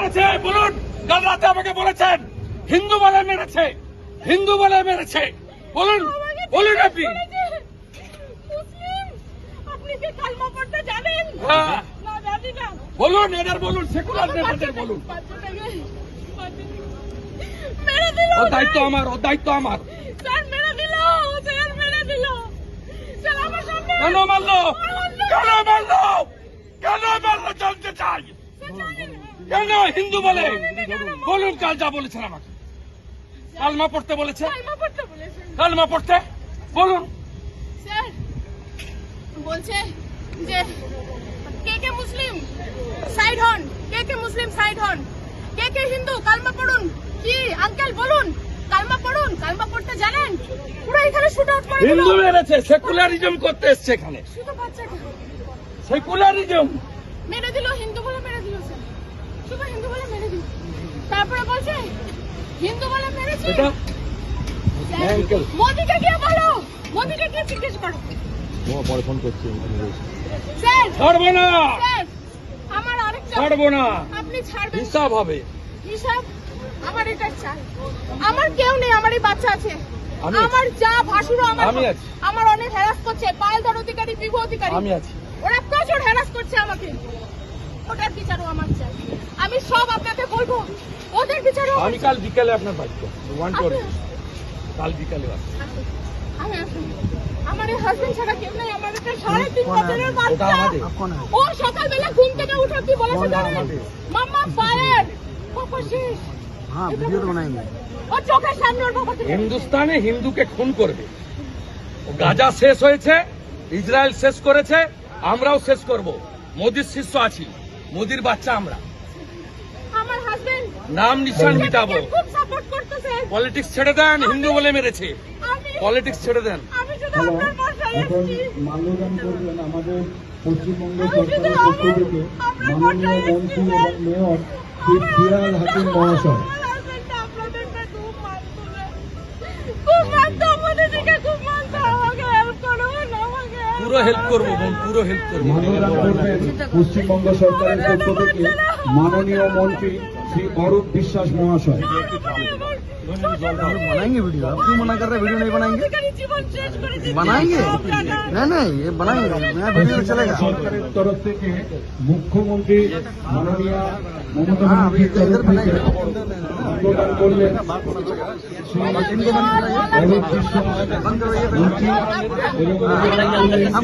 মেরেছে বলুন? কাল রাতে আমাকে বলেছেন হিন্দু বলে মেরেছে, হিন্দু বলে মেরেছে। বলুন বলুন আপনি। মুসলিম, আপনি কি কালমা পড়তে জানেন? হ্যাঁ না, জানি না। বলুন, এদের বলুন, সেকুলার নেতাদের বলুন। মেরে দিল। ওর দায়িত্ব আমার, ওর দায়িত্ব আমার। স্যার মেরে দিল, স্যার মেরে দিল। স্যার আমার সামনে কেন মারলো? কেন মারলো? কেন মারলো জানতে চাই। কেন হিন্দু বলে? বলুন কাল যা বলেছেন আমাকে। কালমা পড়তে বলেছে, কালমা পড়তে বলেছেন। কালমা পড়তে বলুন। স্যার বলছে যে কে মুসলিম সাইড হন, কে মুসলিম সাইড হন, কে হিন্দু কালমা পড়ুন। কি আঙ্কেল বলুন, কালমা পড়ুন। কালমা পড়তে জানেন? পুরো এখানে শুট আউট করে দিল। হিন্দু মেরেছে, সেকুলারিজম করতে এসছে এখানে। শুধু বাচ্চাকে সেকুলারিজম মেরে দিল, হিন্দু বলে মেরে দিল স্যার, শুধু হিন্দু বলে মেরে দিল। তারপরে বলছে হিন্দু বলে মেরেছে। এটা আঙ্কেল মোদিকে গিয়ে বলো, মোদিকে গিয়ে জিজ্ঞেস করো। পরে ফোন করছি। স্যার ছাড়বো না, স্যার আমার আরেকটা ছাড়বো না, আপনি ছাড়বেন? হিসাব হবে। হিসাব আমার এটা চাই। আমার কেউ নেই, আমার এই বাচ্চা আছে। আমি আছি। আমার যা ভাসুরও আমি আছি। আমার অনেক হ্যারাস করছে, পায়েলদার অধিকারী, বিভু অধিকারী, আমি আছি। ওরা প্রচুর হ্যারাস করছে আমাকে। ওটার বিচারও আমার চাই। আমি সব আপনাকে বলবো, ওদের বিচারও আমি কাল বিকালে আপনার বাড়ি ওয়ান করে আপনি- কাল বিকালে আসবো। আমি আসুন। আমার এই হাজবেন্ড ছাড়া কেউ নেই। আমার একটা 3.5 বছরের বাচ্চা। আমাদের। ও সকালবেলা ঘুম থেকে উঠে কি বলেছে জানেন? মাম্মা ফায়ার, পাপা শেষ। हाँ वीडियो तो बनाएंगे। ও চোখের সামনে ওর বাবা থেকে হিন্দুস্তানে হিন্দুকে খুন করবে। ও গাজা শেষ হয়েছে, ইসরায়েল শেষ করেছে, আমরাও শেষ করব। মোদির শিষ্য আছি, মোদির বাচ্চা আমরা। আমার হাজবেন্ড নাম নিশান মিটাবো। খুব সাপোর্ট করতেছে। পলিটিক্স ছেড়ে দেন, হিন্দু বলে মেরেছে। আমি পলিটিক্স ছেড়ে দেন। আমি শুধু আপনার বাসায় এখন এসেছি। মাল্যদান করবেন আমাদের পশ্চিমবঙ্গ আমি শুধু সরকারের পক্ষ থেকে আপনার মাননীয় বাসায় মন্ত্রী এসেছি। এবং মেয়র শ্রী ফিরাদ হাকিম মহাশয়। আমার হাজবেন্ডটা আপনাদেরকে খুব মানতো না। খুব মানতো, আমাদের দিকে খুব মানতো। আমাকে হেল্প করুন, আমাকে help পুরো হেল্প করবো বোন, পুরো হেল্প করবো। মানদান করবেন পশ্চিমবঙ্গ সরকারের পক্ষ থেকে মাননীয় মন্ত্রী শ্রী অরূপ বিশ্বাস মহাশয়। बनाएंगे वीडियो। आप क्यों मना कर रहे हैं? वीडियो नहीं बनाएंगे? अधिकारी जीवन শেষ করে দিয়েছে। बनाएंगे আপনারা नहीं नहीं ये बनाएंगे। नया वीडियो चलेगा। সরকারের তরফ থেকে মুখ্যমন্ত্রী মাননীয় মমতা हाँ अभी ব্যানার্জির इधर তরফ থেকে बनाएंगे। প্রদান করলেন इनको बंद कराइए। অরূপ বিশ্বাস बंद करो ये। মন্ত্রী এবং